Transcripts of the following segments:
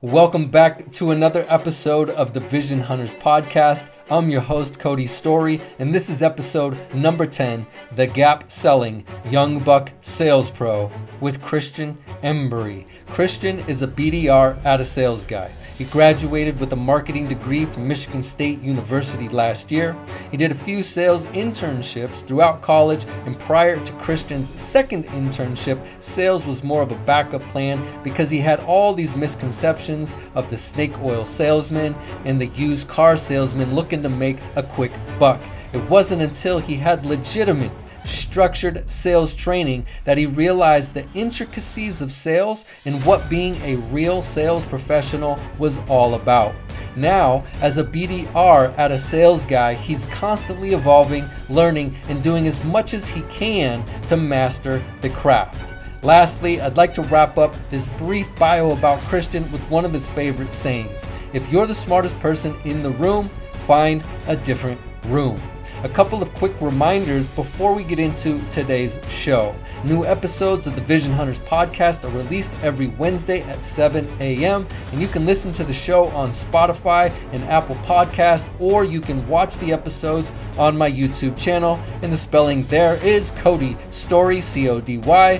Welcome back to another episode of the Vision Hunters podcast. I'm your host, Cody Story, and this is episode number 10, The Gap Selling Young Buck Sales Pro with Christion Embury. Christion is a BDR at a sales guy. He graduated with a marketing degree from Michigan State University last year. He did a few sales internships throughout college, and prior to Christion's second internship, sales was more of a backup plan because he had all these misconceptions of the snake oil salesman and the used car salesman looking to make a quick buck. It wasn't until he had legitimate structured sales training that he realized the intricacies of sales and what being a real sales professional was all about. Now, as a BDR at a sales guy, he's constantly evolving, learning, and doing as much as he can to master the craft. Lastly, I'd like to wrap up this brief bio about Christion with one of his favorite sayings. If you're the smartest person in the room, find a different room. A couple of quick reminders before we get into today's show. New episodes of the Vision Hunters podcast are released every Wednesday at 7 a.m. and you can listen to the show on Spotify and Apple Podcast, or you can watch the episodes on my YouTube channel, and the spelling there is Cody Story, CODYSTOREY.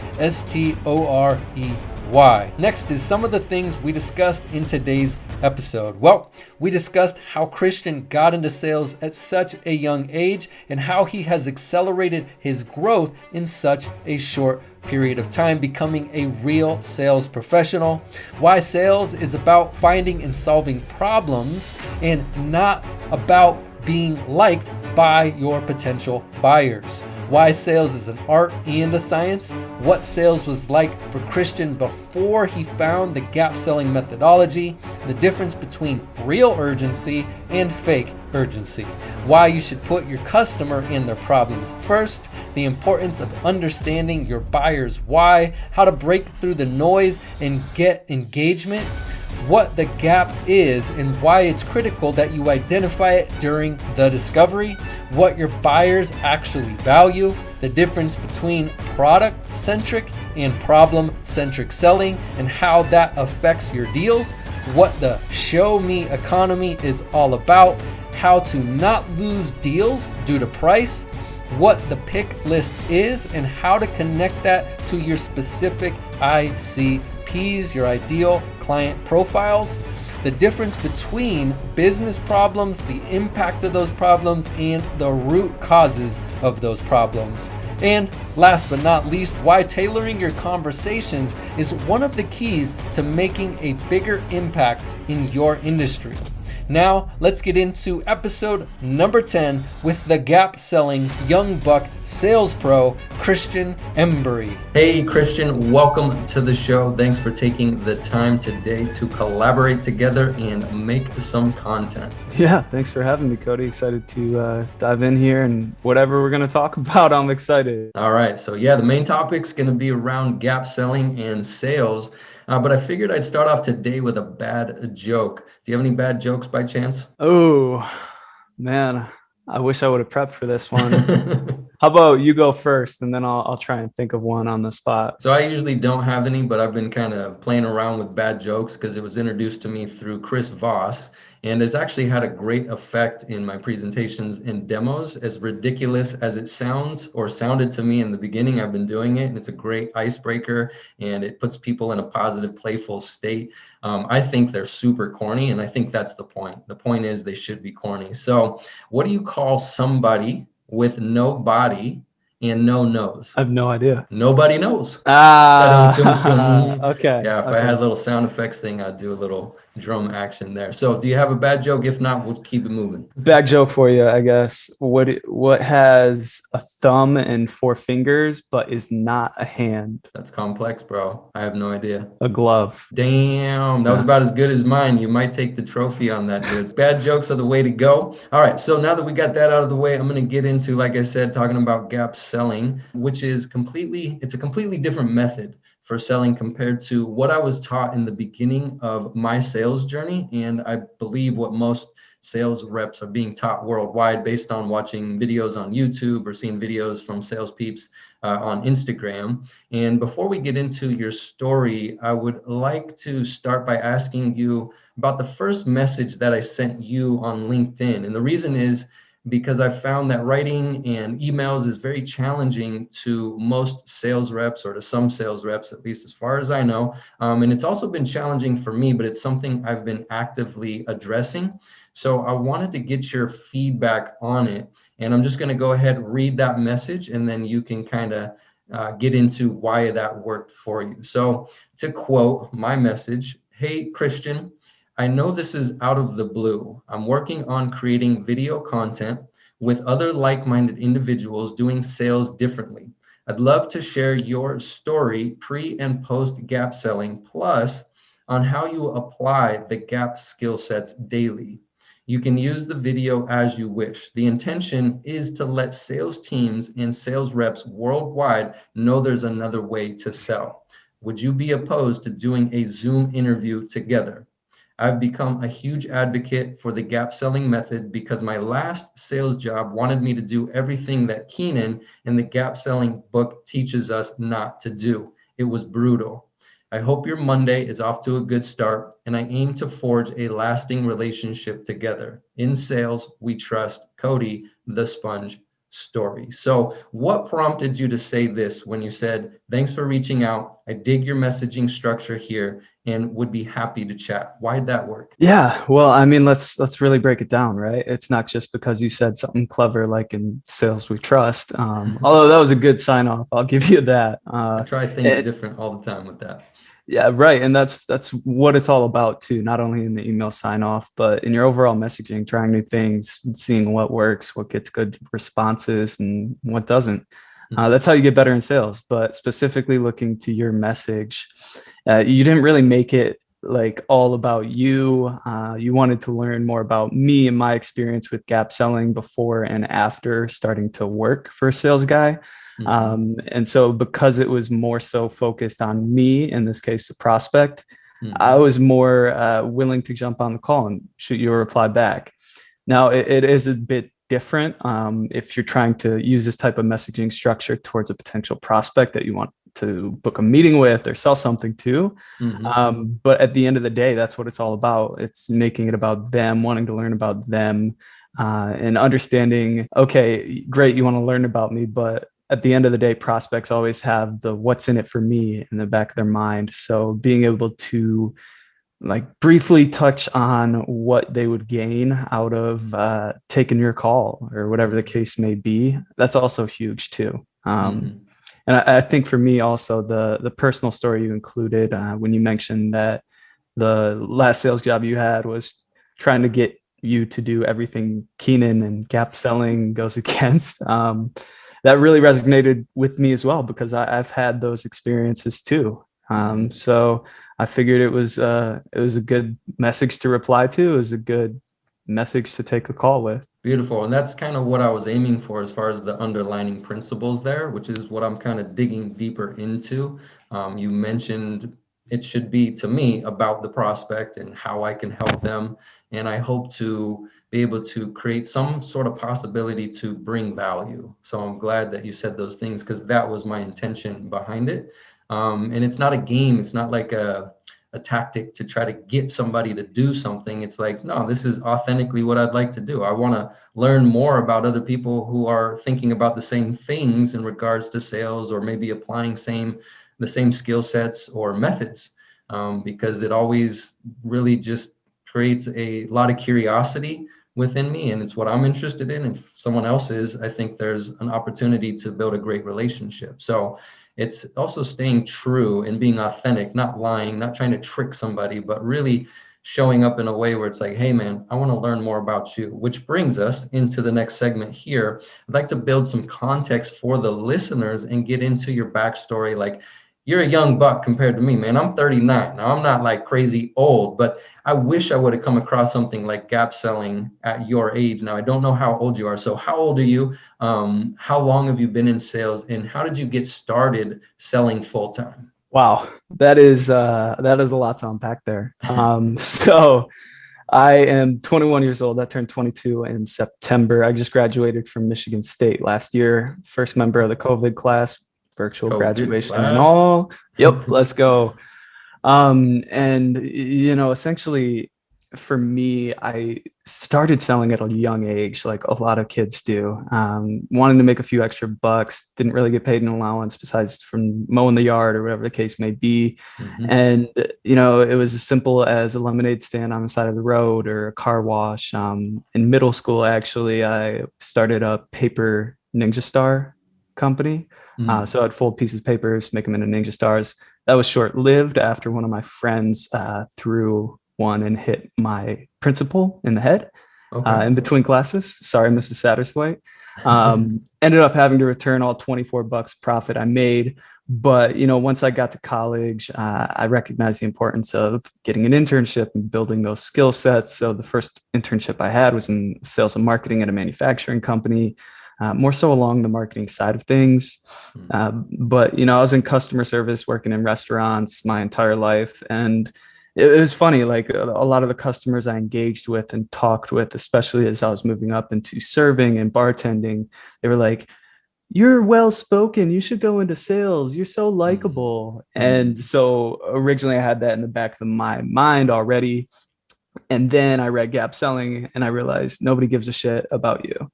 Next is some of the things we discussed in today's episode. Well, we discussed how Christion got into sales at such a young age and how he has accelerated his growth in such a short period of time, becoming a real sales professional. Why sales is about finding and solving problems and not about being liked by your potential buyers. Why sales is an art and a science. What sales was like for Christion before he found the gap selling methodology. The difference between real urgency and fake urgency. Why you should put your customer and their problems first. The importance of understanding your buyer's why. How to break through the noise and get engagement. What the gap is and why it's critical that you identify it during the discovery, what your buyers actually value, the difference between product-centric and problem-centric selling and how that affects your deals, what the show me economy is all about, how to not lose deals due to price, what the pick list is and how to connect that to your specific ICPs, your ideal client profiles, the difference between business problems, the impact of those problems, and the root causes of those problems. And last but not least, why tailoring your conversations is one of the keys to making a bigger impact in your industry. Now, let's get into episode number 10 with the gap selling young buck sales pro, Christion Embury. Hey, Christion, welcome to the show. Thanks for taking the time today to collaborate together and make some content. Yeah, thanks for having me, Cody. Excited to dive in here and whatever we're going to talk about, I'm excited. All right. So yeah, the main topic's going to be around gap selling and sales. But I figured I'd start off today with a bad joke. Do you have any bad jokes by chance? Oh, man, I wish I would have prepped for this one. How about you go first, and then I'll try and think of one on the spot. So I usually don't have any, but I've been kind of playing around with bad jokes because it was introduced to me through Chris Voss. And it's actually had a great effect in my presentations and demos. As ridiculous as it sounds or sounded to me in the beginning, I've been doing it, and it's a great icebreaker, and it puts people in a positive, playful state. I think they're super corny, and I think that's the point. The point is they should be corny. So what do you call somebody with no body and no nose? I have no idea. Nobody knows. Okay. Yeah, if I had a little sound effects thing, I'd do a little drum action there. So do you have a bad joke? If not, we'll keep it moving. Bad joke for you, I guess. What has a thumb and 4 fingers but is not a hand? That's complex, bro. I have no idea. A glove. Damn, that was about as good as mine. You might take the trophy on that, dude. Bad jokes are the way to go. All right, so now that we got that out of the way, I'm going to get into, like I said, talking about gap selling, which is it's a completely different method for selling compared to what I was taught in the beginning of my sales journey. And I believe what most sales reps are being taught worldwide based on watching videos on YouTube or seeing videos from sales peeps on Instagram. And before we get into your story, I would like to start by asking you about the first message that I sent you on LinkedIn. And the reason is because I found that writing and emails is very challenging to most sales reps, or to some sales reps, at least as far as I know. And it's also been challenging for me, but it's something I've been actively addressing. So I wanted to get your feedback on it. And I'm just going to go ahead and read that message, and then you can kind of get into why that worked for you. So to quote my message, "Hey, Christian, I know this is out of the blue. I'm working on creating video content with other like-minded individuals doing sales differently. I'd love to share your story pre and post gap selling, plus on how you apply the gap skill sets daily. You can use the video as you wish. The intention is to let sales teams and sales reps worldwide know there's another way to sell. Would you be opposed to doing a Zoom interview together? I've become a huge advocate for the gap selling method because my last sales job wanted me to do everything that Keenan in the gap selling book teaches us not to do. It was brutal. I hope your Monday is off to a good start, and I aim to forge a lasting relationship together. In sales, we trust. Cody, the Sponge Story." So what prompted you to say this when you said, "Thanks for reaching out. I dig your messaging structure here and would be happy to chat"? Why'd that work? Yeah, well, I mean, let's really break it down, right? It's not just because you said something clever like "in sales we trust." Although that was a good sign off, I'll give you that. I try things different all the time with that. Yeah, right. And that's what it's all about too, not only in the email sign off, but in your overall messaging, trying new things, seeing what works, what gets good responses and what doesn't. That's how you get better in sales. But specifically looking to your message, you didn't really make it like all about you. You wanted to learn more about me and my experience with gap selling before and after starting to work for a sales guy. And so because it was more so focused on me, in this case, the prospect, I was more willing to jump on the call and shoot you a reply back. Now, it is a bit different if you're trying to use this type of messaging structure towards a potential prospect that you want to book a meeting with or sell something to. But at the end of the day, that's what it's all about. It's making it about them, wanting to learn about them, and understanding, okay, great, you want to learn about me, but at the end of the day, prospects always have the "what's in it for me" in the back of their mind. So being able to like briefly touch on what they would gain out of taking your call or whatever the case may be, that's also huge too. And I think for me also, the personal story you included when you mentioned that the last sales job you had was trying to get you to do everything Keenan and gap selling goes against. That really resonated with me as well, because I've had those experiences too. So I figured it was a good message to reply to. It was a good message to take a call with. Beautiful. And that's kind of what I was aiming for as far as the underlining principles there, which is what I'm kind of digging deeper into. You mentioned it should be, to me, about the prospect and how I can help them. And I hope to be able to create some sort of possibility to bring value. So I'm glad that you said those things, because that was my intention behind it. And it's not a game. It's not like a tactic to try to get somebody to do something. It's like, no, this is authentically what I'd like to do. I want to learn more about other people who are thinking about the same things in regards to sales, or maybe applying the same skill sets or methods, because it always really just creates a lot of curiosity within me, and it's what I'm interested in. If someone else is, I think there's an opportunity to build a great relationship. So it's also staying true and being authentic, not lying, not trying to trick somebody, but really showing up in a way where it's like, hey man, I want to learn more about you. Which brings us into the next segment here. I'd like to build some context for the listeners and get into your backstory. Like, you're a young buck compared to me, man. I'm 39. Now, I'm not like crazy old, but I wish I would have come across something like gap selling at your age. Now, I don't know how old you are. So how old are you? How long have you been in sales? And how did you get started selling full time? Wow, that is a lot to unpack there. So I am 21 years old. I turned 22 in September. I just graduated from Michigan State last year. First member of the COVID class, virtual COVID graduation and class. all. Yep, let's go. And essentially for me, I started selling at a young age, like a lot of kids do. Wanting to make a few extra bucks, didn't really get paid an allowance besides from mowing the yard or whatever the case may be. Hmm. And it was as simple as a lemonade stand on the side of the road or a car wash. In middle school, actually, I started a paper Ninja Star company. Mm. So I'd fold pieces of papers, make them into Ninja Stars. That was short lived after one of my friends threw one and hit my principal in the head Okay. in between classes. Sorry, Mrs. Satterthwaite. Ended up having to return all 24 bucks profit I made. But once I got to college, I recognized the importance of getting an internship and building those skill sets. So the first internship I had was in sales and marketing at a manufacturing company, more so along the marketing side of things. Mm. But I was in customer service, working in restaurants my entire life, and it was funny. Like a lot of the customers I engaged with and talked with, especially as I was moving up into serving and bartending, they were like, "You're well spoken. You should go into sales. You're so Mm. likable." And Mm. so originally I had that in the back of my mind already. And then I read Gap Selling and I realized nobody gives a shit about you.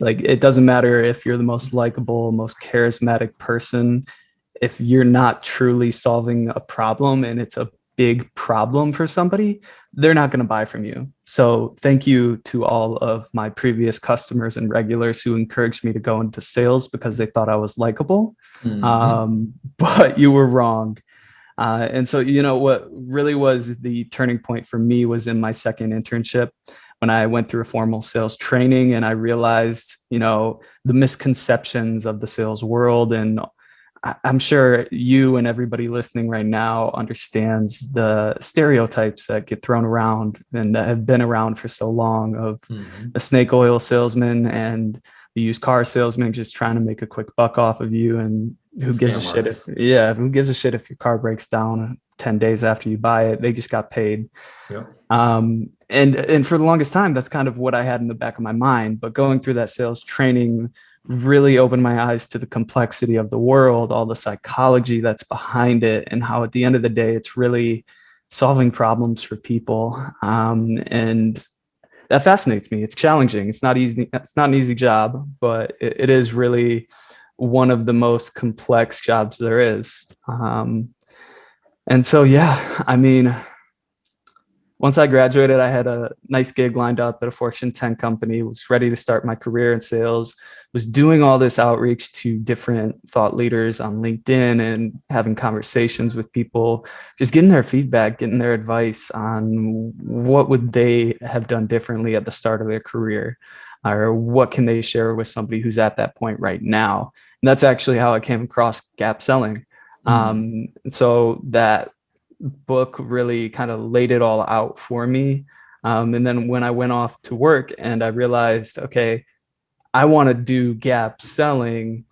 Like it doesn't matter if you're the most likable, most charismatic person. If you're not truly solving a problem and it's a big problem for somebody, they're not going to buy from you. So thank you to all of my previous customers and regulars who encouraged me to go into sales because they thought I was likable. Hmm. But you were wrong. And so, what really was the turning point for me was in my second internship when I went through a formal sales training and I realized, the misconceptions of the sales world. And I'm sure you and everybody listening right now understands the stereotypes that get thrown around and that have been around for so long of Hmm. a snake oil salesman and the used car salesman just trying to make a quick buck off of you. And who gives a Scam shit if, artists. yeah, who gives a shit if your car breaks down 10 days after you buy it? They just got paid. Yep. And for the longest time, that's kind of what I had in the back of my mind. But going through that sales training really opened my eyes to the complexity of the world, all the psychology that's behind it, and how at the end of the day, it's really solving problems for people. And that fascinates me. It's challenging. It's not easy. It's not an easy job, but it is really one of the most complex jobs there is. And so, yeah, I mean, once I graduated, I had a nice gig lined up at a Fortune 10 company, was ready to start my career in sales, was doing all this outreach to different thought leaders on LinkedIn and having conversations with people, just getting their feedback, getting their advice on what would they have done differently at the start of their career, or what can they share with somebody who's at that point right now. And that's actually how I came across Gap Selling. Mm. So that book really kind of laid it all out for me. And then when I went off to work and I realized, okay, I want to do Gap Selling,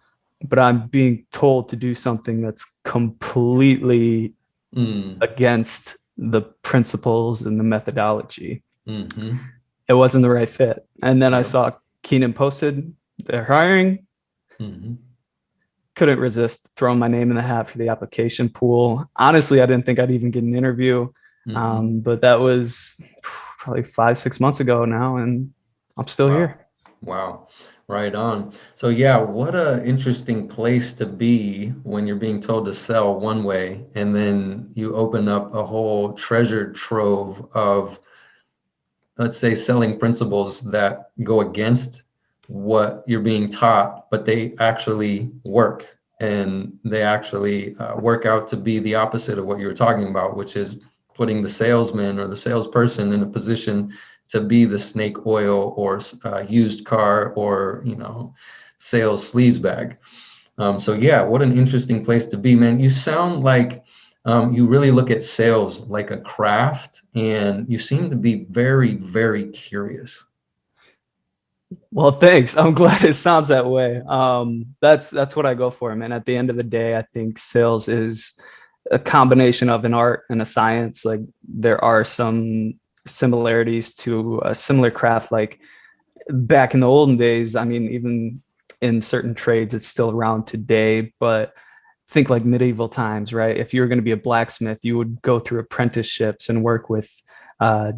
but I'm being told to do something that's completely Mm. against the principles and the methodology. Hmm. It wasn't the right fit. And then I Yep. saw Keenan posted they're hiring. Hmm. Couldn't resist throwing my name in the hat for the application pool. Honestly, I didn't think I'd even get an interview. Hmm. But that was probably 5, 6 months ago now, and I'm still Wow. here. Wow. Right on. So yeah, what a interesting place to be when you're being told to sell one way and then you open up a whole treasure trove of, let's say, selling principles that go against what you're being taught, but they actually work and they actually work out to be the opposite of what you were talking about, which is putting the salesman or the salesperson in a position to be the snake oil or used car or sales sleaze bag. So yeah, what an interesting place to be, man. You sound like you really look at sales like a craft, and you seem to be very, very curious. Well, thanks. I'm glad it sounds that way. That's what I go for, man. At the end of the day, I think sales is a combination of an art and a science. Like there are some similarities to a similar craft. Like back in the olden days, I mean, even in certain trades, it's still around today, but think like medieval times, right? If you were going to be a blacksmith, you would go through apprenticeships and work with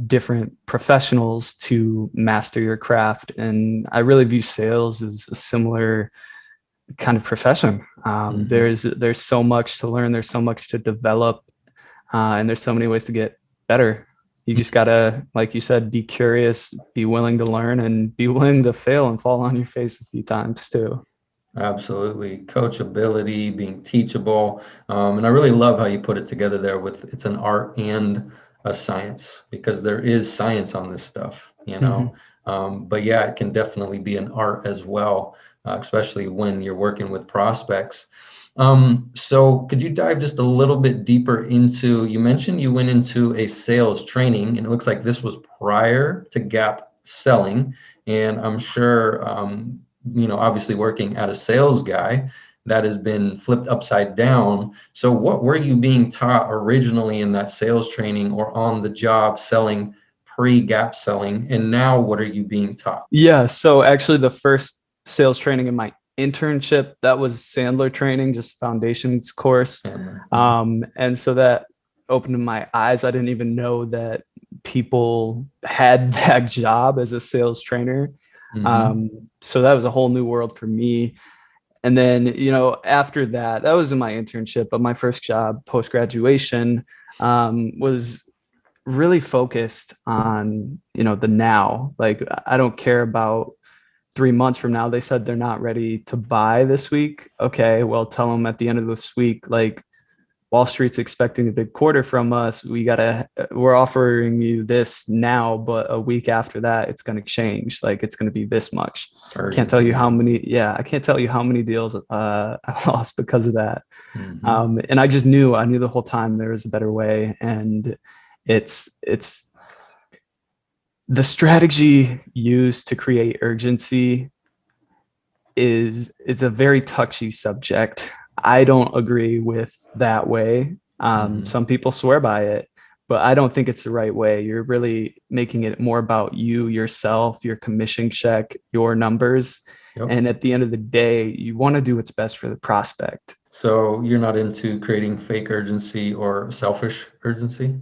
different professionals to master your craft. And I really view sales as a similar kind of profession. There's so much to learn. There's so much to develop, and there's so many ways to get better. You just gotta, like you said, be curious, be willing to learn, and be willing to fail and fall on your face a few times too. Absolutely. Coachability, being teachable. And I really love how you put it together there with it's an art and a science, because there is science on this stuff, you know. But yeah, it can definitely be an art as well, especially when you're working with prospects. So could you dive just a little bit deeper into, you mentioned you went into a sales training, and it looks like this was prior to gap selling. And I'm sure, obviously working at a sales guy, that has been flipped upside down. So what were you being taught originally in that sales training or on the job selling pre-gap selling? And now what are you being taught? Yeah. So actually, the first sales training in my internship, that was Sandler training, just foundations course. And so that opened my eyes. I didn't even know that people had that job as a sales trainer. So that was a whole new world for me. And then, after that, that was in my internship, but my first job post graduation was really focused on, the now. Like, I don't care about 3 months from now. They said they're not ready to buy this week. Okay, well, tell them at the end of this week, like, Wall Street's expecting a big quarter from us. We're offering you this now, but a week after that, it's going to change. Like it's going to be this much. I can't tell you how many deals I lost because of that. And I knew the whole time there was a better way. And it's the strategy used to create urgency is a very touchy subject. I don't agree with that way. Some people swear by it, but I don't think it's the right way. You're really making it more about you, yourself, your commission check, your numbers. Yep. And at the end of the day, you want to do what's best for the prospect. So you're not into creating fake urgency or selfish urgency?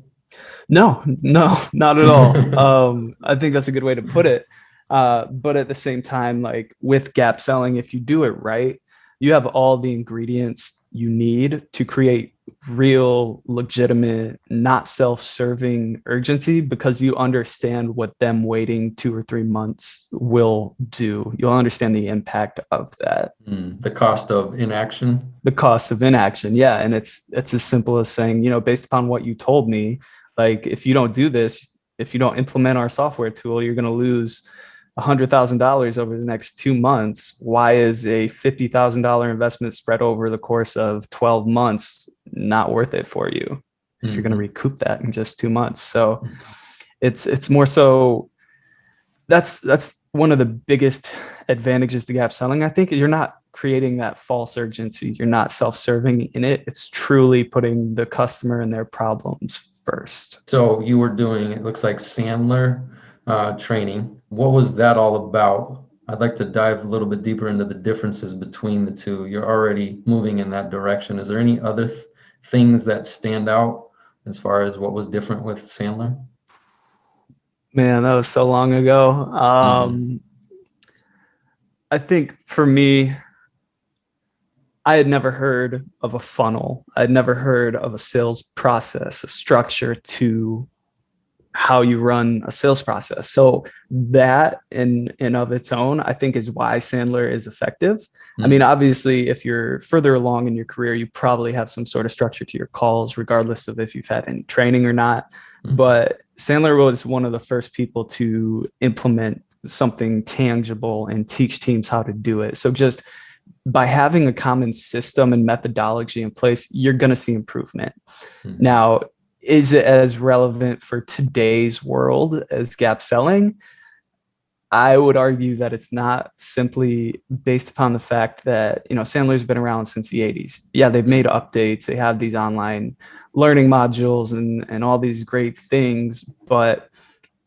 No, not at all. I think that's a good way to put it. But at the same time, like with gap selling, if you do it right, you have all the ingredients you need to create real, legitimate, not self-serving urgency, because you understand what them waiting 2 or 3 months will do. You'll understand the impact of that. The cost of inaction. The cost of inaction. Yeah. And it's as simple as saying, based upon what you told me, like if you don't do this, if you don't implement our software tool, you're going to lose $100,000 over the next 2 months. Why is a $50,000 investment spread over the course of 12 months not worth it for you if you're going to recoup that in just 2 months? So it's more so that's one of the biggest advantages to gap selling. I think you're not creating that false urgency. You're not self-serving in it. It's truly putting the customer and their problems first. So you were doing, it looks like Sandler training. What was that all about? I'd like to dive a little bit deeper into the differences between the two. You're already moving in that direction. Is there any other things that stand out as far as what was different with Sandler? Man, that was so long ago. I think for me, I had never heard of a funnel. I'd never heard of a sales process, a structure to how you run a sales process. So that in of its own, I think is why Sandler is effective. I mean, obviously, if you're further along in your career, you probably have some sort of structure to your calls, regardless of if you've had any training or not. But Sandler was one of the first people to implement something tangible and teach teams how to do it. So just by having a common system and methodology in place, you're going to see improvement. Now, is it as relevant for today's world as gap selling? I would argue that it's not simply based upon the fact that, Sandler's been around since the 80s. Yeah, they've made updates. They have these online learning modules and all these great things, but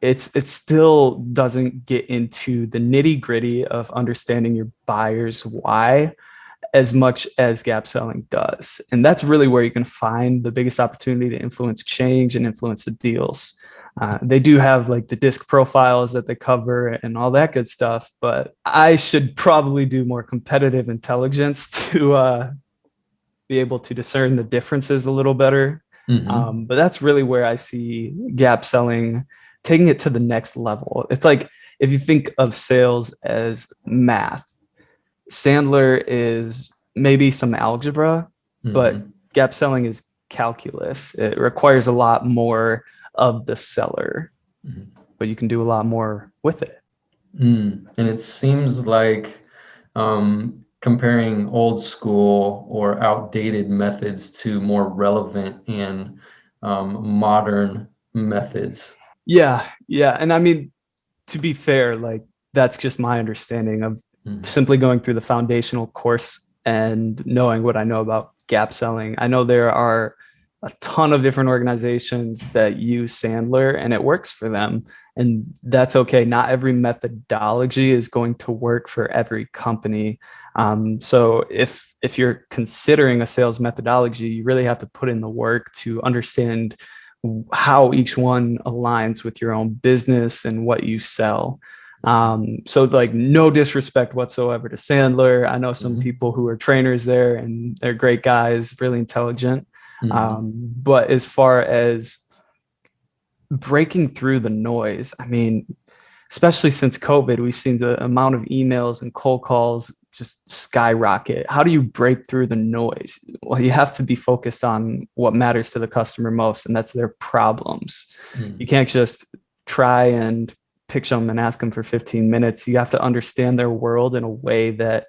it still doesn't get into the nitty gritty of understanding your buyer's why as much as gap selling does. And that's really where you can find the biggest opportunity to influence change and influence the deals. They do have like the disc profiles that they cover and all that good stuff, but I should probably do more competitive intelligence to be able to discern the differences a little better. But that's really where I see gap selling taking it to the next level. It's like if you think of sales as math, Sandler is maybe some algebra, but gap selling is calculus. It requires a lot more of the seller, but you can do a lot more with it. And it seems like comparing old school or outdated methods to more relevant and modern methods. Yeah. And I mean, to be fair, like that's just my understanding of simply going through the foundational course and knowing what I know about gap selling. I know there are a ton of different organizations that use Sandler and it works for them. And that's okay. Not every methodology is going to work for every company. So if you're considering a sales methodology, you really have to put in the work to understand how each one aligns with your own business and what you sell. So like no disrespect whatsoever to Sandler. I know some people who are trainers there and they're great guys, really intelligent. But as far as breaking through the noise, I mean, especially since COVID, we've seen the amount of emails and cold calls just skyrocket. How do you break through the noise? Well, you have to be focused on what matters to the customer most, and that's their problems. You can't just try and pitch them and ask them for 15 minutes. You have to understand their world in a way that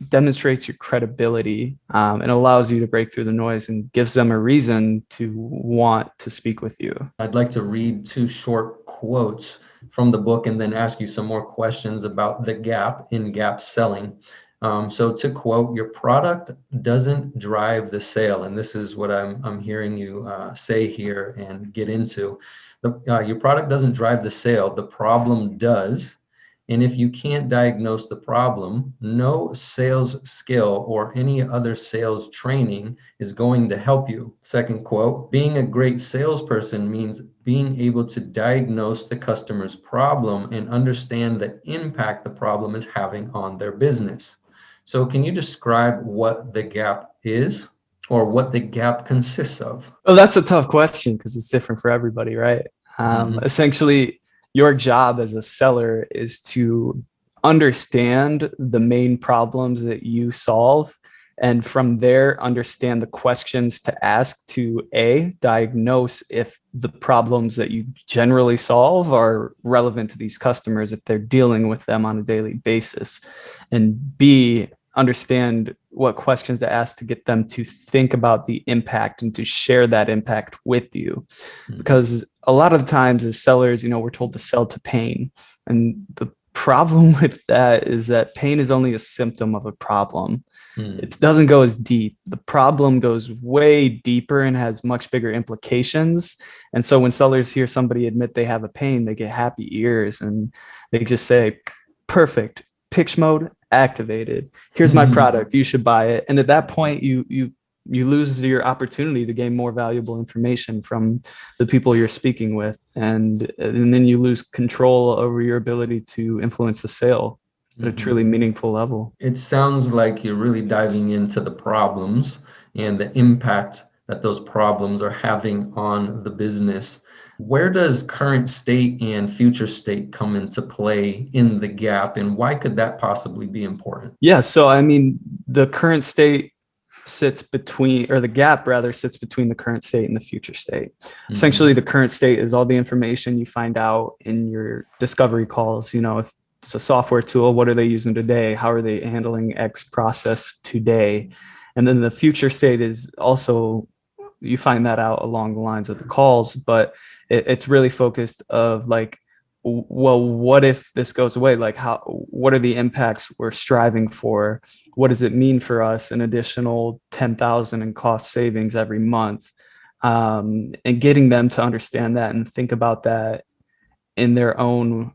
demonstrates your credibility and allows you to break through the noise and gives them a reason to want to speak with you. I'd like to read 2 short quotes from the book and then ask you some more questions about the gap in gap selling. So to quote, your product doesn't drive the sale. And this is what I'm hearing you say here and get into. Your product doesn't drive the sale. The problem does. And if you can't diagnose the problem, no sales skill or any other sales training is going to help you. Second quote, being a great salesperson means being able to diagnose the customer's problem and understand the impact the problem is having on their business. So can you describe what the gap is or what the gap consists of? Oh, that's a tough question because it's different for everybody, right? Essentially, your job as a seller is to understand the main problems that you solve. And from there, understand the questions to ask to diagnose if the problems that you generally solve are relevant to these customers, if they're dealing with them on a daily basis. And B, understand what questions to ask to get them to think about the impact and to share that impact with you. Because a lot of the times as sellers, we're told to sell to pain. And the problem with that is that pain is only a symptom of a problem. It doesn't go as deep. The problem goes way deeper and has much bigger implications. And so when sellers hear somebody admit they have a pain, they get happy ears and they just say, perfect, pitch mode activated. Here's my product. You should buy it. And at that point, you lose your opportunity to gain more valuable information from the people you're speaking with. And then you lose control over your ability to influence the sale at a truly meaningful level. It sounds like you're really diving into the problems and the impact that those problems are having on the business. Where does current state and future state come into play in the gap, and why could that possibly be important? Yeah, so I mean, the current state sits between, or the gap rather sits between the current state and the future state. Essentially, the current state is all the information you find out in your discovery calls. If it's a software tool, what are they using today? How are they handling X process today? And then the future state is also, you find that out along the lines of the calls, but it's really focused of like, well, what if this goes away? Like, what are the impacts we're striving for? What does it mean for us? An additional 10,000 in cost savings every month. And getting them to understand that and think about that in their own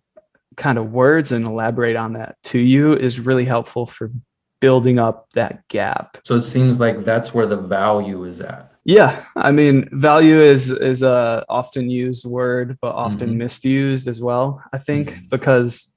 kind of words and elaborate on that to you is really helpful for building up that gap. So it seems like that's where the value is at. Yeah, I mean, value is a often used word, but often Mm-hmm. misused as well, I think, Mm-hmm. because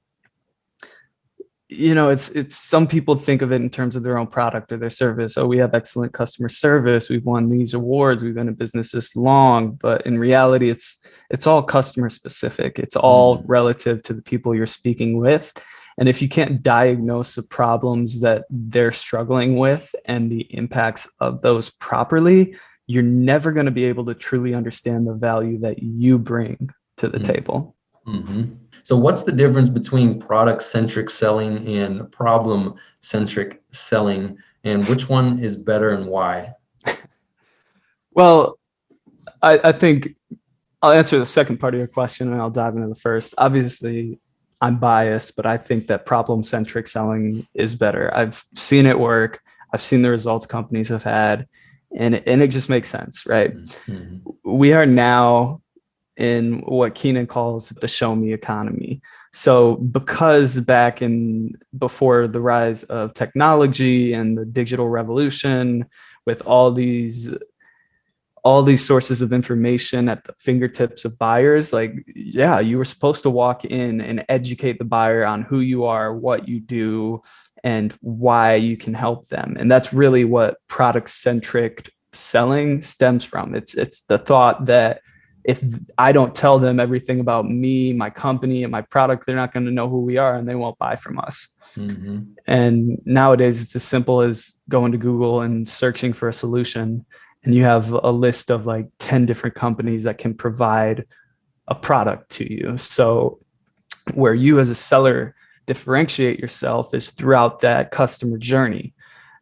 it's some people think of it in terms of their own product or their service. Oh, we have excellent customer service, we've won these awards, we've been in business this long. But in reality, it's all customer specific. It's all Mm-hmm. relative to the people you're speaking with. And if you can't diagnose the problems that they're struggling with and the impacts of those properly, you're never going to be able to truly understand the value that you bring to the table. Mm-hmm. So what's the difference between product-centric selling and problem-centric selling, and which one is better and why? Well, I think I'll answer the second part of your question and I'll dive into the first. Obviously, I'm biased, but I think that problem centric selling is better. I've seen it work, I've seen the results companies have had, and it just makes sense, right? Mm-hmm. We are now in what Keenan calls the show me economy. So, because back in before the rise of technology and the digital revolution, with all these sources of information at the fingertips of buyers, like, yeah, you were supposed to walk in and educate the buyer on who you are, what you do, and why you can help them. And that's really what product centric selling stems from. It's the thought that if I don't tell them everything about me, my company, and my product, they're not going to know who we are and they won't buy from us. Mm-hmm. And nowadays, it's as simple as going to Google and searching for a solution. And you have a list of like 10 different companies that can provide a product to you. So, where you as a seller differentiate yourself is throughout that customer journey.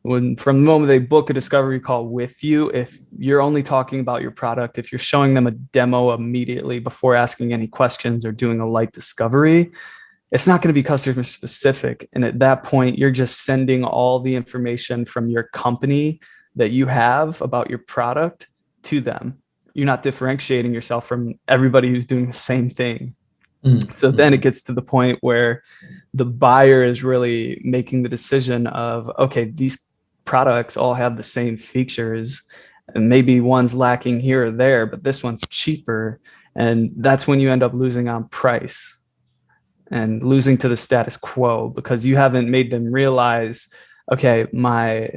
When from the moment they book a discovery call with you, if you're only talking about your product, if you're showing them a demo immediately before asking any questions or doing a light discovery, it's not going to be customer specific. And at that point, you're just sending all the information from your company that you have about your product to them. You're not differentiating yourself from everybody who's doing the same thing. So then it Mm-hmm. gets to the point where the buyer is really making the decision of, okay, these products all have the same features and maybe one's lacking here or there, but this one's cheaper. And that's when you end up losing on price and losing to the status quo because you haven't made them realize, okay, my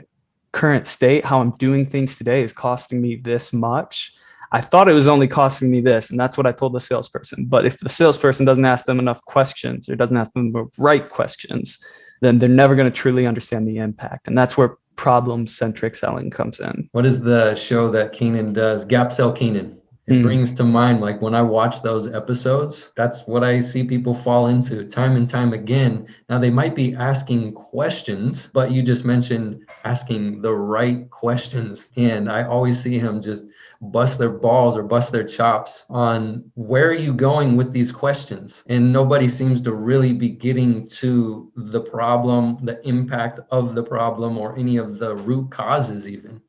current state, how I'm doing things today is costing me this much. I thought it was only costing me this, and that's what I told the salesperson. But if the salesperson doesn't ask them enough questions or doesn't ask them the right questions, then they're never going to truly understand the impact. And that's where problem centric selling comes in. What is the show that Keenan does? Gap Sell Keenan. It Mm. brings to mind, like when I watch those episodes, that's what I see people fall into time and time again. Now, they might be asking questions, but you just mentioned asking the right questions. And I always see him just bust their balls or bust their chops on where are you going with these questions? And nobody seems to really be getting to the problem, the impact of the problem, or any of the root causes, even.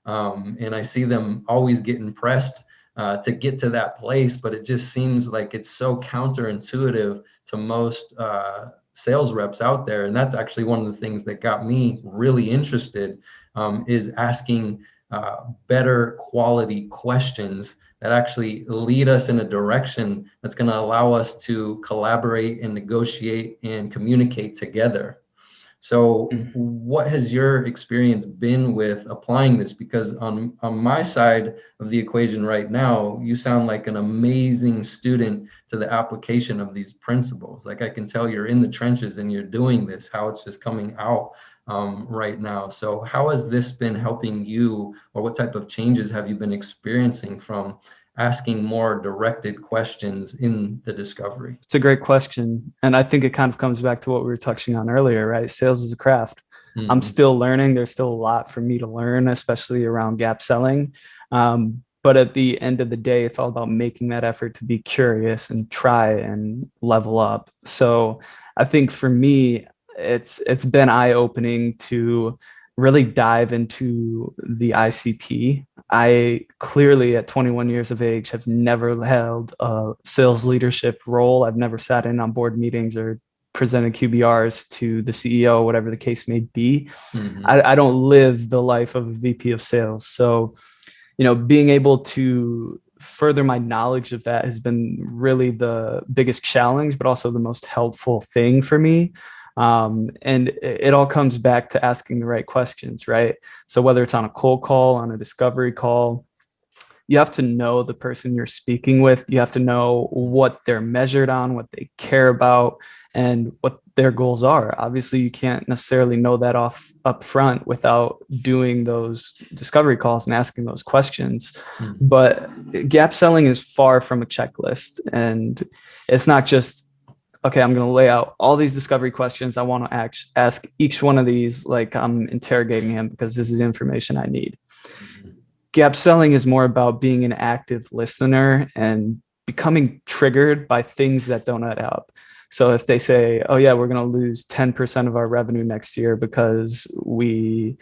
And I see them always getting pressed to get to that place, but it just seems like it's so counterintuitive to most sales reps out there. And that's actually one of the things that got me really interested, is asking better quality questions that actually lead us in a direction that's going to allow us to collaborate and negotiate and communicate together. So what has your experience been with applying this? Because on my side of the equation right now, you sound like an amazing student to the application of these principles. Like I can tell you're in the trenches and you're doing this, how it's just coming out right now. So how has this been helping you, or what type of changes have you been experiencing from asking more directed questions in the discovery? It's a great question. And I think it kind of comes back to what we were touching on earlier, right? Sales is a craft. I'm Mm-hmm. still learning. There's still a lot for me to learn, especially around gap selling. But at the end of the day, it's all about making that effort to be curious and try and level up. So I think for me, it's been eye-opening to really dive into the ICP. I clearly, at 21 years of age, have never held a sales leadership role. I've never sat in on board meetings or presented QBRs to the CEO, whatever the case may be. Mm-hmm. I don't live the life of a VP of sales. So, being able to further my knowledge of that has been really the biggest challenge, but also the most helpful thing for me. And it all comes back to asking the right questions, right? So whether it's on a cold call, on a discovery call, you have to know the person you're speaking with. You have to know what they're measured on, what they care about, and what their goals are. Obviously, you can't necessarily know that off up front without doing those discovery calls and asking those questions. Mm-hmm. But gap selling is far from a checklist. And it's not just, okay, I'm going to lay out all these discovery questions. I want to ask each one of these like I'm interrogating him because this is information I need. Gap selling is more about being an active listener and becoming triggered by things that don't add up. So if they say, oh yeah, we're going to lose 10% of our revenue next year because we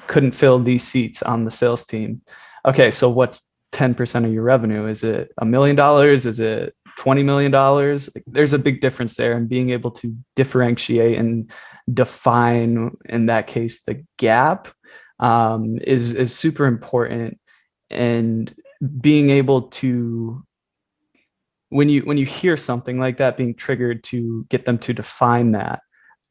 couldn't fill these seats on the sales team. Okay, so what's 10% of your revenue? Is it $1 million? Is it $20 million? There's a big difference there, and being able to differentiate and define, in that case, the gap is super important. And being able to, when you hear something like that, being triggered, to get them to define that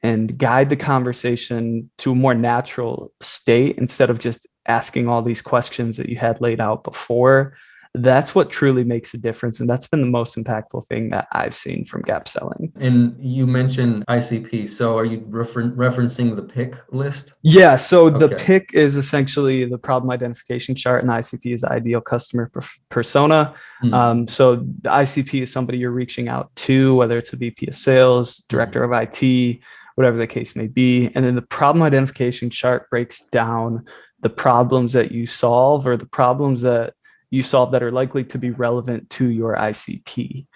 and guide the conversation to a more natural state instead of just asking all these questions that you had laid out before. That's what truly makes a difference. And that's been the most impactful thing that I've seen from gap selling. And you mentioned ICP. So are you referencing the pick list? Yeah. So the Okay. pick is essentially the problem identification chart, and the ICP is the ideal customer persona. So the ICP is somebody you're reaching out to, whether it's a VP of sales, director of IT, whatever the case may be. And then the problem identification chart breaks down the problems that you solve, or the problems that you solve that are likely to be relevant to your ICP.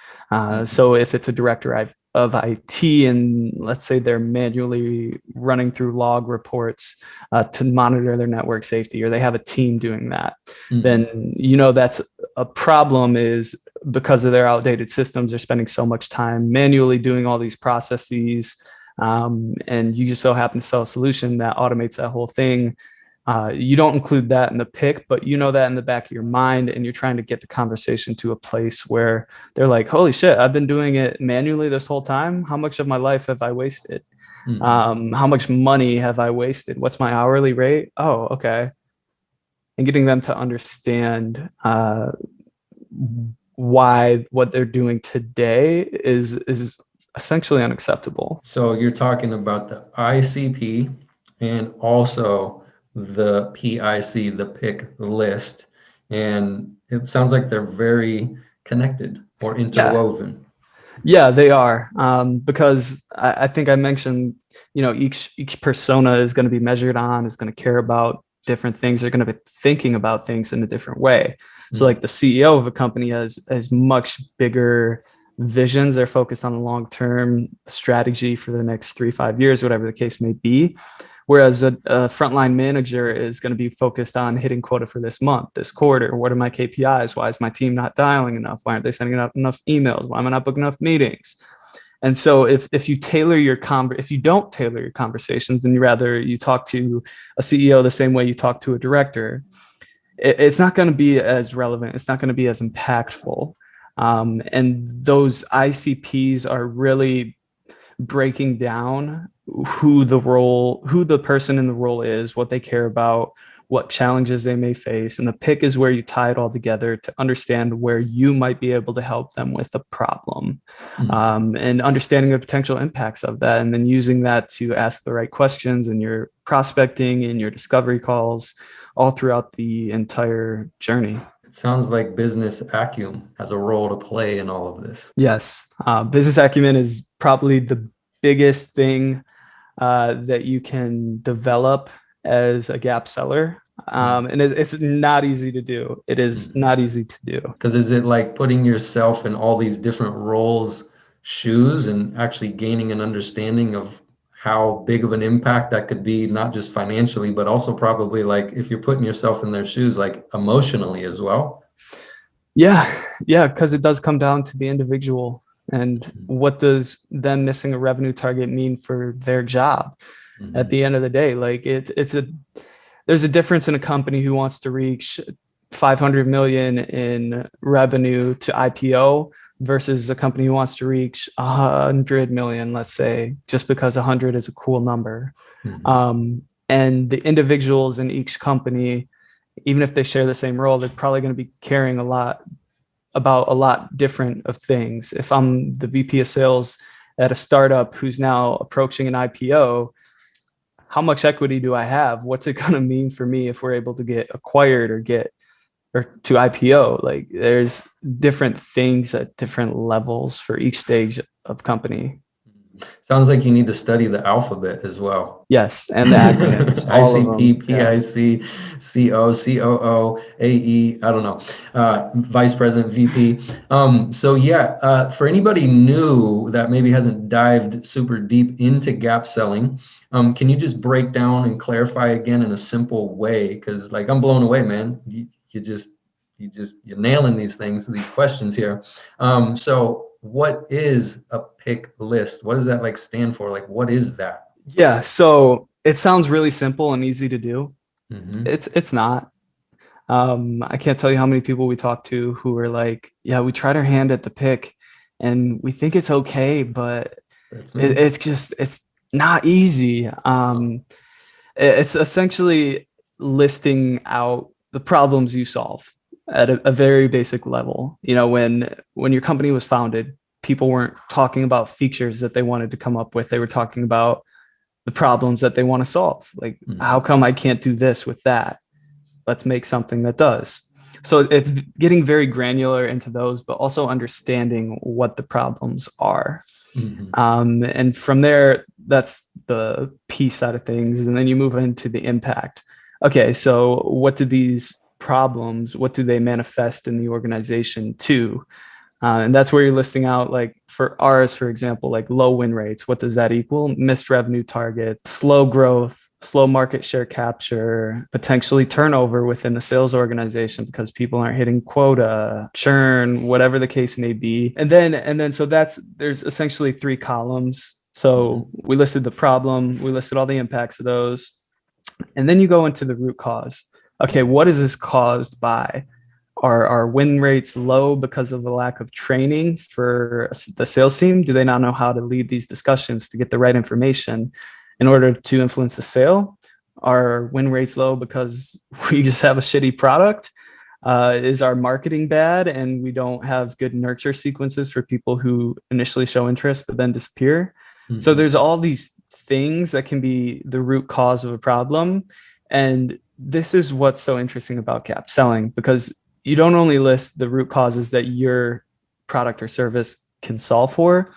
So if it's a director of IT, and let's say they're manually running through log reports to monitor their network safety, or they have a team doing that, then that's a problem, is because of their outdated systems. They're spending so much time manually doing all these processes, and you just so happen to sell a solution that automates that whole thing. You don't include that in the pick, but that in the back of your mind, and you're trying to get the conversation to a place where they're like, holy shit, I've been doing it manually this whole time. How much of my life have I wasted? How much money have I wasted? What's my hourly rate? Oh, okay. And getting them to understand why what they're doing today is essentially unacceptable. So you're talking about the ICP and also the PIC, the pick list, and it sounds like they're very connected or interwoven. Yeah, they are. Because I think I mentioned, each persona is going to be measured on, is going to care about different things. They're going to be thinking about things in a different way. So like the CEO of a company has much bigger visions. They're focused on the long-term strategy for the next 3-5 years, whatever the case may be. Whereas a frontline manager is going to be focused on hitting quota for this month, this quarter. What are my KPIs? Why is my team not dialing enough? Why aren't they sending out enough emails? Why am I not booking enough meetings? And so if you if you don't tailor your conversations, and you talk to a CEO the same way you talk to a director, it's not going to be as relevant. It's not going to be as impactful. And those ICPs are really breaking down who the person in the role is, what they care about, what challenges they may face. And the pick is where you tie it all together to understand where you might be able to help them with the problem, and understanding the potential impacts of that, and then using that to ask the right questions in your prospecting, in your discovery calls, all throughout the entire journey. It sounds like business acumen has a role to play in all of this. Yes. Business acumen is probably the biggest thing that you can develop as a gap seller. And it's not easy to do. It is not easy to do. Because is it like putting yourself in all these different roles, shoes, and actually gaining an understanding of how big of an impact that could be, not just financially, but also probably like if you're putting yourself in their shoes, like emotionally as well? Yeah, yeah, because it does come down to the individual and what does them missing a revenue target mean for their job at Mhm. the end of the day. Like it's a there's a difference in a company who wants to reach 500 million in revenue to IPO versus a company who wants to reach 100 million, let's say, just because 100 is a cool number. Mhm. And the individuals in each company, even if they share the same role, they're probably going to be caring a lot about a lot different of things. If I'm the VP of sales at a startup who's now approaching an IPO, how much equity do I have? What's it going to mean for me if we're able to get acquired or get or to IPO? Like there's different things at different levels for each stage of company. Sounds like you need to study the alphabet as well. Yes, and the acronyms, all of ICP, them. Yeah. PIC, CO, COO, AE, I don't know, Vice President, VP. So yeah, for anybody new that maybe hasn't dived super deep into gap selling, can you just break down and clarify again in a simple way? Because like I'm blown away, man. You're nailing these things, these questions here. So what is a pick list? What does that like stand for? Like, what is that? Yeah. So it sounds really simple and easy to do. Mm-hmm. It's not. I can't tell you how many people we talk to who are like, yeah, we tried our hand at the pick and we think it's okay, but That's me. it's not easy. It's essentially listing out the problems you solve at a very basic level. You know, when your company was founded, people weren't talking about features that they wanted to come up with. They were talking about the problems that they want to solve. Like, how Mm-hmm. come I can't do this with that? Let's make something that does. So it's getting very granular into those, but also understanding what the problems are. Mm-hmm. And from there, that's the P side of things. And then you move into the impact. Okay, so what do these problems, what do they manifest in the organization to? And that's where you're listing out, like for ours, for example, like low win rates. What does that equal? Missed revenue targets, slow growth, slow market share capture, potentially turnover within the sales organization because people aren't hitting quota, churn, whatever the case may be. And then so there's essentially three columns. So Mm-hmm. we listed the problem, we listed all the impacts of those, and then you go into the root cause. Okay, what is this caused by? Are win rates low because of a lack of training for the sales team? Do they not know how to lead these discussions to get the right information in order to influence the sale? Are win rates low because we just have a shitty product? Is our marketing bad and we don't have good nurture sequences for people who initially show interest but then disappear? So Mm-hmm. there's all these things that can be the root cause of a problem. And this is what's so interesting about gap selling, because you don't only list the root causes that your product or service can solve for,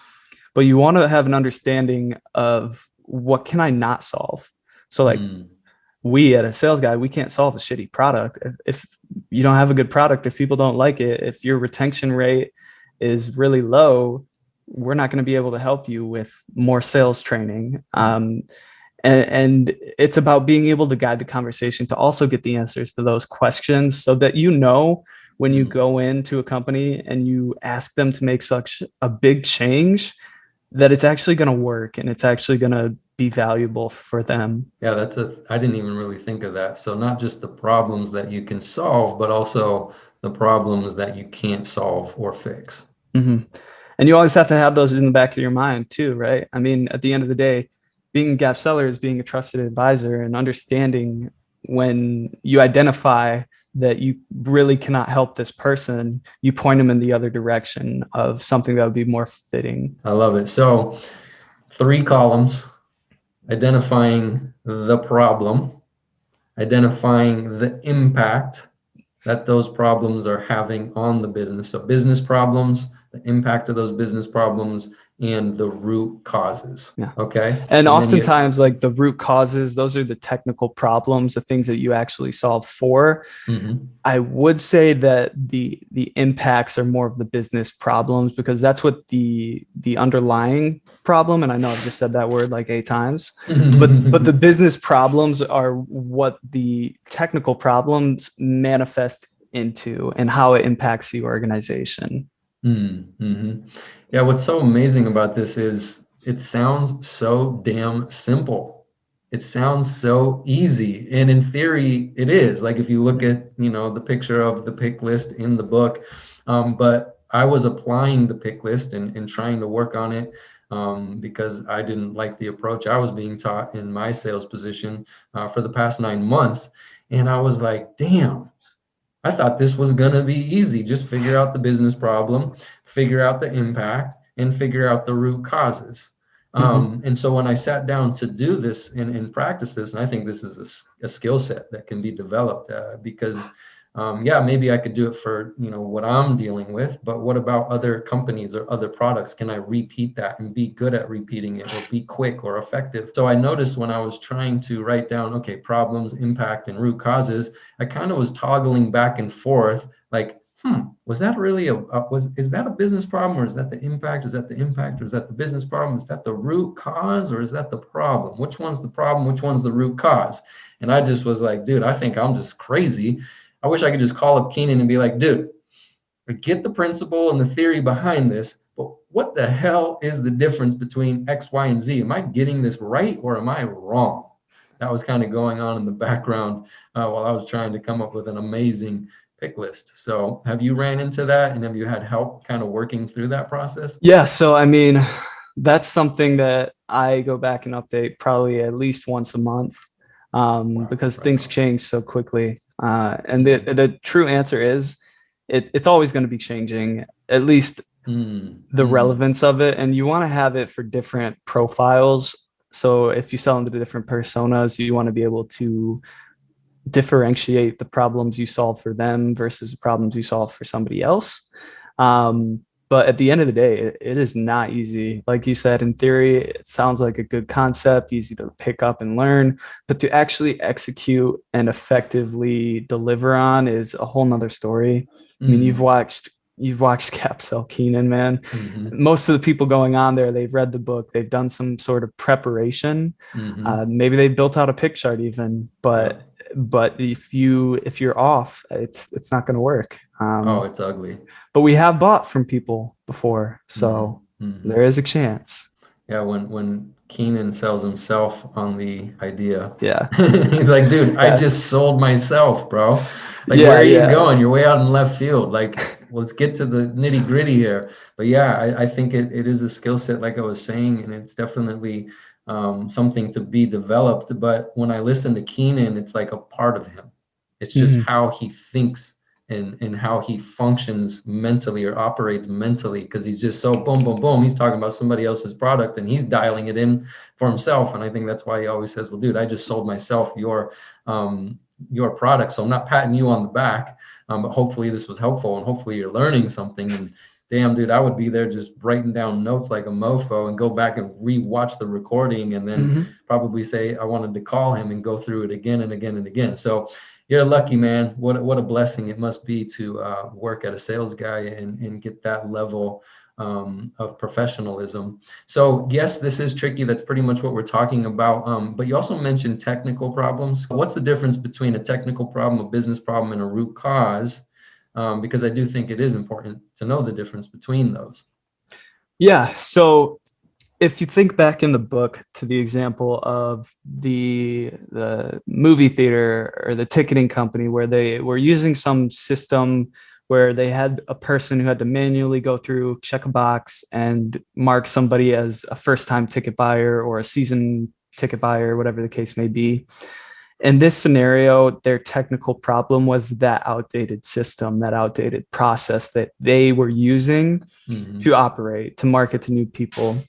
but you want to have an understanding of what can I not solve. So like Mm-hmm. we at a sales guy, we can't solve a shitty product. If you don't have a good product, if people don't like it, if your retention rate is really low, we're not going to be able to help you with more sales training. And it's about being able to guide the conversation to also get the answers to those questions so that you know when you Mm-hmm. go into a company and you ask them to make such a big change that it's actually going to work and it's actually going to be valuable for them. Yeah, I didn't even really think of that. So not just the problems that you can solve, but also the problems that you can't solve or fix. Mm-hmm. And you always have to have those in the back of your mind too, right? I mean, at the end of the day, being a gap seller is being a trusted advisor and understanding when you identify that you really cannot help this person, you point them in the other direction of something that would be more fitting. I love it. So three columns: identifying the problem, identifying the impact that those problems are having on the business. So business problems, the impact of those business problems, and the root causes. Yeah. Okay. And then oftentimes, like the root causes, those are the technical problems, the things that you actually solve for. Mhm. I would say that the impacts are more of the business problems, because that's what the underlying problem, and I know I've just said that word like 8 times, but the business problems are what the technical problems manifest into and how it impacts the organization. Mm-hmm. Yeah, what's so amazing about this is it sounds so damn simple. It sounds so easy. And in theory, it is. Like if you look at, the picture of the pick list in the book, but I was applying the pick list and trying to work on it because I didn't like the approach I was being taught in my sales position for the past 9 months. And I was like, damn. I thought this was going to be easy. Just figure out the business problem, figure out the impact, and figure out the root causes. And so when I sat down to do this and practice this, and I think this is a skill set that can be developed because yeah, maybe I could do it for, what I'm dealing with, but what about other companies or other products? Can I repeat that and be good at repeating it or be quick or effective? So I noticed when I was trying to write down, okay, problems, impact, and root causes, I kind of was toggling back and forth like, was that really is that a business problem, or is that the impact? Is that the impact, or is that the business problem? Is that the root cause, or is that the problem? Which one's the problem? Which one's the root cause? And I just was like, dude, I think I'm just crazy. I wish I could just call up Keenan and be like, dude, forget the principle and the theory behind this, but what the hell is the difference between X, Y, and Z? Am I getting this right or am I wrong? That was kind of going on in the background while I was trying to come up with an amazing pick list. So have you ran into that, and have you had help kind of working through that process? Yeah, so I mean, that's something that I go back and update probably at least once a month, Wow, because right things on. change so quickly. And the true answer is it's always going to be changing, at least the relevance of it. And you want to have it for different profiles. So if you sell into different personas, you want to be able to differentiate the problems you solve for them versus the problems you solve for somebody else. But at the end of the day, it is not easy. Like you said, in theory, it sounds like a good concept, easy to pick up and learn, but to actually execute and effectively deliver on is a whole nother story. I mean, you've watched Cap Sell Keenan, man. Mm-hmm. Most of the people going on there, they've read the book, they've done some sort of preparation. Mm-hmm. Maybe they built out a pick chart even, but Yep. if you're off, it's not going to work. Oh, it's ugly. But we have bought from people before, Mm-hmm. so Mm-hmm. there is a chance. Yeah, when Keenan sells himself on the idea, Yeah, he's like, dude, I yeah, just sold myself, bro. Like, where yeah, are you yeah. going? You're way out in left field. Like, let's get to the nitty gritty here. But yeah, I think it is a skill set, like I was saying, and it's definitely something to be developed. But when I listen to Keenan, it's like a part of him. It's just Mhm. how he thinks and how he functions mentally or operates mentally, because he's just so boom, boom, boom. He's talking about somebody else's product and he's dialing it in for himself. And I think that's why he always says, well, dude, I just sold myself your product. So I'm not patting you on the back, but hopefully this was helpful and hopefully you're learning something. And damn, dude, I would be there just writing down notes like a mofo and go back and re-watch the recording and then Mhm. probably say I wanted to call him and go through it again and again and again. So you're lucky, man. What a blessing it must be to work at a sales guy and get that level of professionalism. So yes, this is tricky. That's pretty much what we're talking about. But you also mentioned technical problems. What's the difference between a technical problem, a business problem, and a root cause? Because I do think it is important to know the difference between those. Yeah. So if you think back in the book to the example of the movie theater or the ticketing company where they were using some system where they had a person who had to manually go through, check a box, and mark somebody as a first-time ticket buyer or a season ticket buyer, whatever the case may be. In this scenario, their technical problem was that outdated system, that outdated process that they were using Mm-hmm. to operate, to market to new people.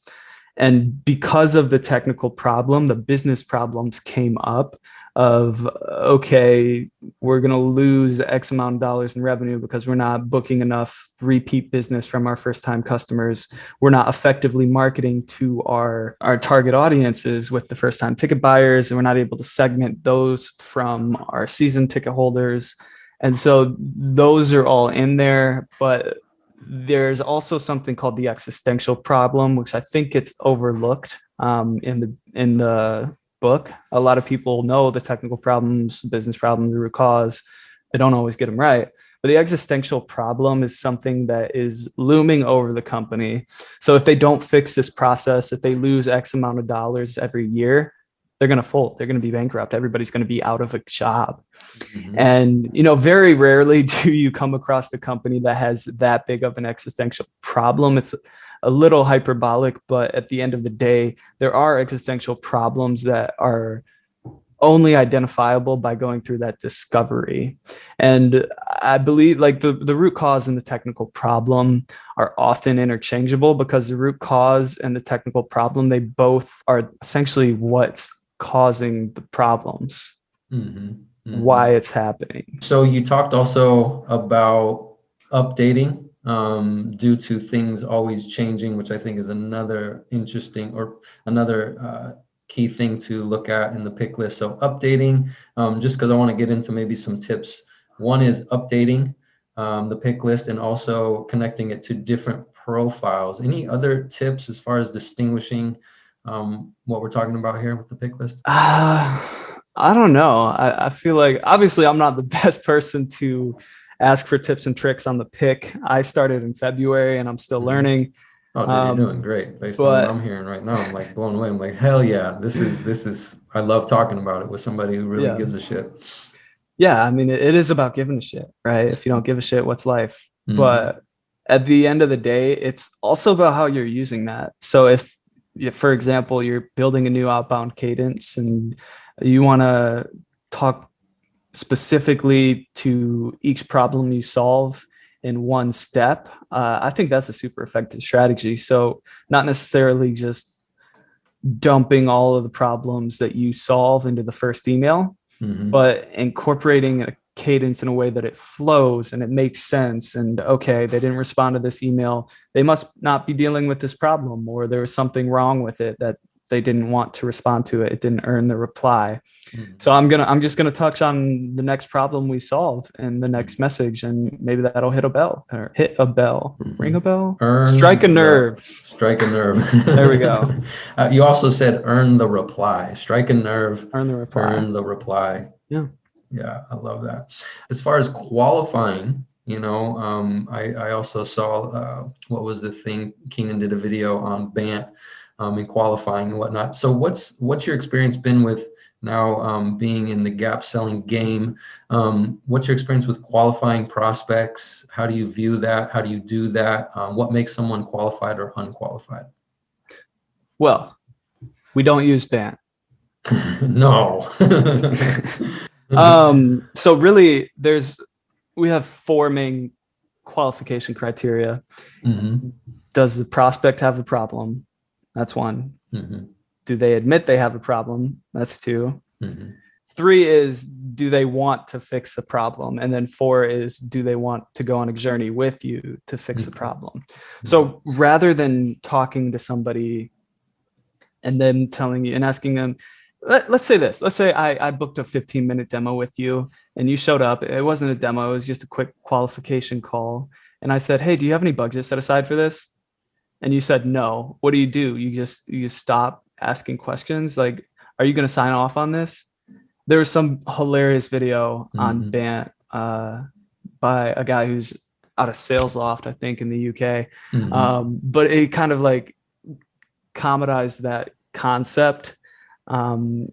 And because of the technical problem, the business problems came up of, okay, we're going to lose X amount of dollars in revenue because we're not booking enough repeat business from our first time customers. We're not effectively marketing to our target audiences with the first time ticket buyers, and we're not able to segment those from our season ticket holders. And so those are all in there, but there's also something called the existential problem, which I think gets overlooked in the book. A lot of people know the technical problems, business problems, the root cause. They don't always get them right. But the existential problem is something that is looming over the company. So if they don't fix this process, if they lose X amount of dollars every year, they're going to fold. They're going to be bankrupt. Everybody's going to be out of a job. Mm-hmm. And, very rarely do you come across the company that has that big of an existential problem. It's a little hyperbolic, but at the end of the day, there are existential problems that are only identifiable by going through that discovery. And I believe like the root cause and the technical problem are often interchangeable, because the root cause and the technical problem, they both are essentially what's causing the problems, why it's happening. So you talked also about updating due to things always changing, which I think is another interesting or another key thing to look at in the pick list. So updating, just because I want to get into maybe some tips. One is updating the pick list and also connecting it to different profiles. Any other tips as far as distinguishing what we're talking about here with the pick list? I don't know. I feel like obviously I'm not the best person to ask for tips and tricks on the pick. I started in February and I'm still learning. Oh, dude, you're doing great. Based on what I'm hearing right now, I'm like blown away. I'm like, hell yeah, this is. I love talking about it with somebody who really gives a shit. Yeah, I mean, it is about giving a shit, right? If you don't give a shit, what's life? But at the end of the day, it's also about how you're using that. So if, for example, you're building a new outbound cadence and you want to talk specifically to each problem you solve in one step, I think that's a super effective strategy. So not necessarily just dumping all of the problems that you solve into the first email, but incorporating a cadence in a way that it flows and it makes sense. And okay, they didn't respond to this email. They must not be dealing with this problem, or there was something wrong with it that they didn't want to respond to it. It didn't earn the reply. So I'm just gonna touch on the next problem we solve in the next message, and maybe that'll hit a bell, ring a bell, strike a nerve. Strike a nerve. There we go. You also said earn the reply. Strike a nerve. Earn the reply. Earn the reply. Yeah, I love that. As far as qualifying, I also saw what was the thing? Keenan did a video on BANT and qualifying and whatnot. So what's your experience been with now being in the gap selling game? What's your experience with qualifying prospects? How do you view that? How do you do that? What makes someone qualified or unqualified? Well, we don't use BANT. No. So really we have four main qualification criteria. Does the prospect have a problem? That's one. Do they admit they have a problem? That's two. 3 is, do they want to fix the problem? And then 4 is, do they want to go on a journey with you to fix the problem? So rather than talking to somebody and then telling you and asking them, let's say this, let's say I booked a 15-minute demo with you and you showed up. It wasn't a demo. It was just a quick qualification call. And I said, hey, do you have any budget set aside for this? And you said, no. What do? You just stop asking questions. Like, are you going to sign off on this? There was some hilarious video on BANT by a guy who's out of Sales Loft, I think, in the UK. But it kind of like commodized that concept. And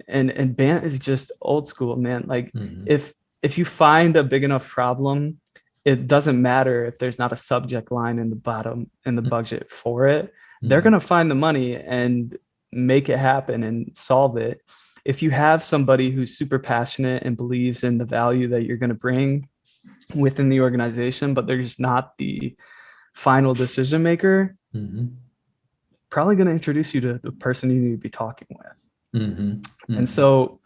BANT is just old school, man. Like if you find a big enough problem, it doesn't matter if there's not a subject line in the bottom in the budget for it. They're going to find the money and make it happen and solve it. If you have somebody who's super passionate and believes in the value that you're going to bring within the organization, but they're just not the final decision maker, probably going to introduce you to the person you need to be talking with. Mm-hmm. Mm-hmm. And so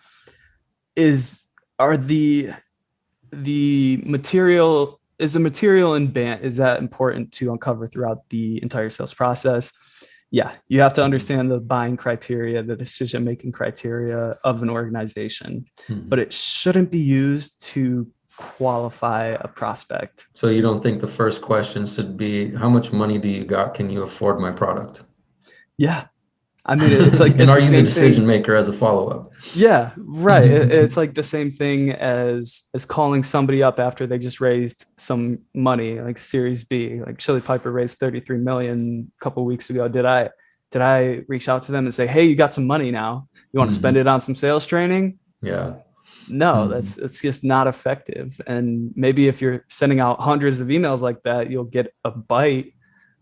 are the material is the material in band, is that important to uncover throughout the entire sales process? Yeah, you have to understand the buying criteria, the decision making criteria of an organization, Mm-hmm. but it shouldn't be used to qualify a prospect. So you don't think the first question should be, how much money do you got? Can you afford my product? Yeah, I mean, it's like And it's are the you the same decision thing. maker as a follow-up? Yeah, right. It's like the same thing as calling somebody up after they just raised some money, like Series B. Like Chili Piper raised 33 million a couple of weeks ago. Did I reach out to them and say, "Hey, you got some money now. You want to spend Mm-hmm. it on some sales training?" Yeah. No, Mm-hmm. it's just not effective. And maybe if you're sending out hundreds of emails like that, you'll get a bite,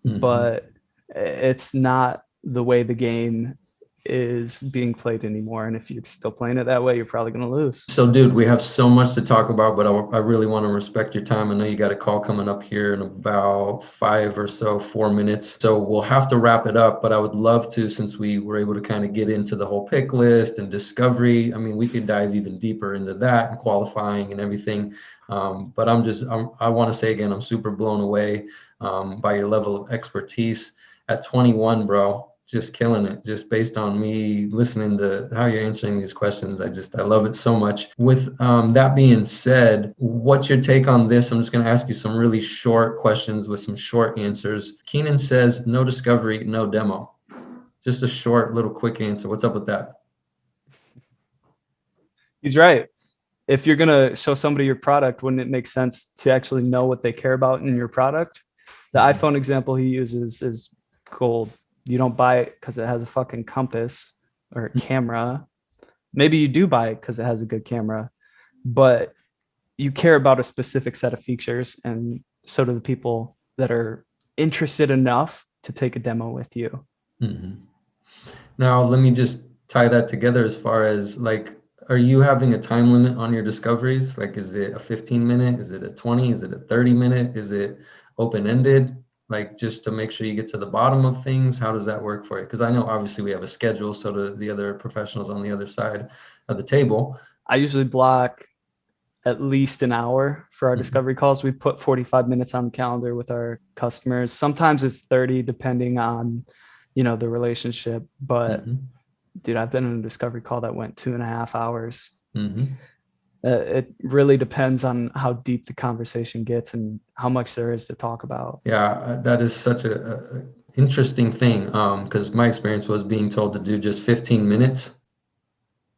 Mm-hmm. but it's not the way the game is being played anymore. And if you're still playing it that way, you're probably going to lose. So, dude, we have so much to talk about, but I really want to respect your time. I know you got a call coming up here in about 4 minutes. So we'll have to wrap it up, but I would love to, since we were able to kind of get into the whole pick list and discovery. I mean, we could dive even deeper into that and qualifying and everything. But I want to say again, I'm super blown away by your level of expertise at 21, bro. Just killing it, just based on me listening to how you're answering these questions. I love it so much. With that being said, what's your take on this? I'm just going to ask you some really short questions with some short answers. Keenan says, no discovery, no demo. Just a short, little quick answer. What's up with that? He's right. If you're going to show somebody your product, wouldn't it make sense to actually know what they care about in your product? The iPhone example he uses is gold. You don't buy it because it has a fucking compass or a camera. Maybe you do buy it because it has a good camera, but you care about a specific set of features, and so do the people that are interested enough to take a demo with you. Mm-hmm. Now, let me just tie that together as far as like, are you having a time limit on your discoveries? Like, is it a 15 minute? Is it a 20? Is it a 30 minute? Is it open-ended? Like, just to make sure you get to the bottom of things, how does that work for you? Because I know obviously we have a schedule, so do the other professionals on the other side of the table. I usually block at least an hour for our discovery calls. We put 45 minutes on the calendar with our customers. Sometimes it's 30, depending on, the relationship. But Mm-hmm. dude, I've been in a discovery call that went 2.5 hours. Mm-hmm. It really depends on how deep the conversation gets and how much there is to talk about. Yeah, that is such a interesting thing. Because my experience was being told to do just 15 minutes,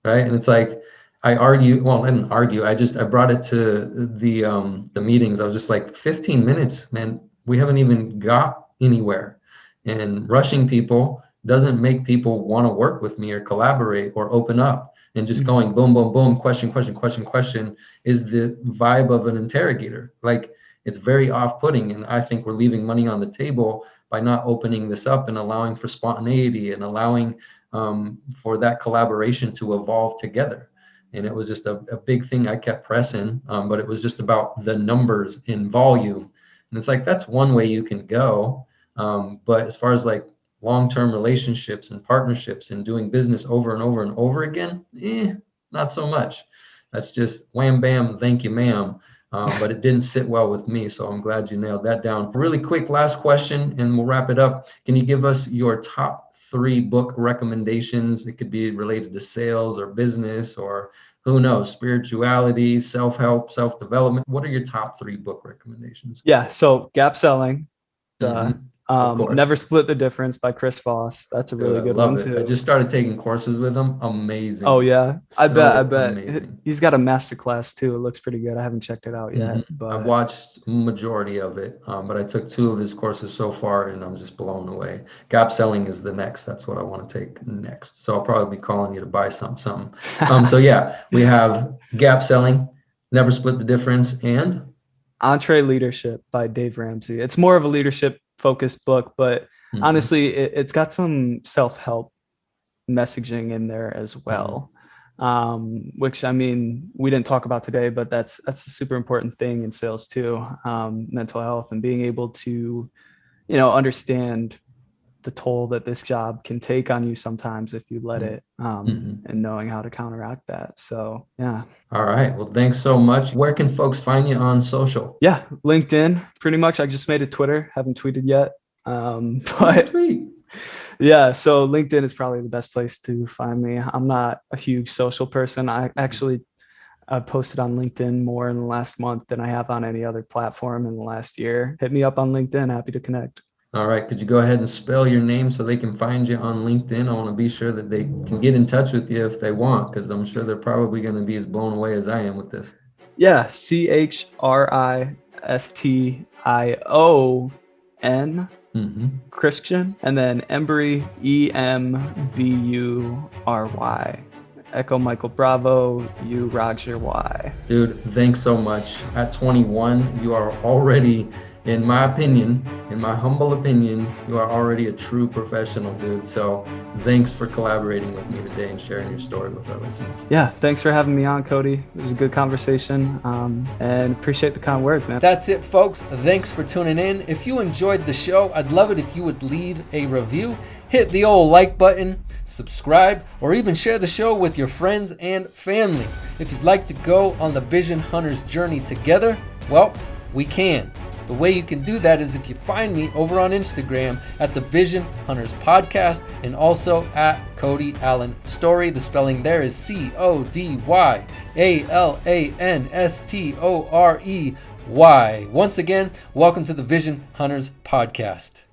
right? And it's like I didn't argue. I brought it to the meetings. I was just like, 15 minutes, man. We haven't even got anywhere. And rushing people doesn't make people want to work with me or collaborate or open up. And just going boom, boom, boom, question, question, question, question is the vibe of an interrogator. Like, it's very off-putting, and I think we're leaving money on the table by not opening this up and allowing for spontaneity and allowing for that collaboration to evolve together. And it was just a big thing I kept pressing, but it was just about the numbers in volume. And it's like, that's one way you can go. But as far as like long-term relationships and partnerships and doing business over and over and over again, not so much. That's just wham, bam, thank you, ma'am. But it didn't sit well with me. So I'm glad you nailed that down. Really quick, last question, and we'll wrap it up. Can you give us your top 3 book recommendations? It could be related to sales or business or who knows, spirituality, self-help, self-development. What are your top 3 book recommendations? Yeah. So Gap Selling, Mm-hmm. Of course. Never Split the Difference by Chris Voss. That's a really Dude, I good one love it. I too. just started taking courses with him. Amazing. Oh yeah, I So bet amazing. he's got a master class too. It looks pretty good. I haven't checked it out yet, I've but watched majority of it, but I took 2 of his courses so far, and I'm just blown away. Gap selling is the next. That's what I want to take next. So I'll probably be calling you to buy something. So yeah, we have Gap Selling, Never Split the Difference, and Entree Leadership by Dave Ramsey. It's more of a leadership focused book, but honestly, it's got some self-help messaging in there as well. Which, I mean, we didn't talk about today, but that's a super important thing in sales too. Mental health and being able to, understand the toll that this job can take on you sometimes if you let it, and knowing how to counteract that. So yeah. All right. Well, thanks so much. Where can folks find you on social? Yeah, LinkedIn, pretty much. I just made a Twitter, haven't tweeted yet. But yeah, so LinkedIn is probably the best place to find me. I'm not a huge social person. I've posted on LinkedIn more in the last month than I have on any other platform in the last year. Hit me up on LinkedIn. Happy to connect. All right. Could you go ahead and spell your name so they can find you on LinkedIn? I want to be sure that they can get in touch with you if they want, because I'm sure they're probably going to be as blown away as I am with this. Yeah, Christion, Christian, and then Embury, Embury. Echo Michael Bravo, U Roger Y. Dude, thanks so much. At 21, you are already, in my opinion, in my humble opinion, you are already a true professional, dude. So thanks for collaborating with me today and sharing your story with our listeners. Yeah, thanks for having me on, Cody. It was a good conversation, and appreciate the kind words, man. That's it, folks. Thanks for tuning in. If you enjoyed the show, I'd love it if you would leave a review, hit the old like button, subscribe, or even share the show with your friends and family. If you'd like to go on the Vision Hunters journey together, well, we can. The way you can do that is if you find me over on Instagram at the Vision Hunters Podcast and also at Cody Allen Story. The spelling there is CODYALANSTOREY. Once again, welcome to the Vision Hunters Podcast.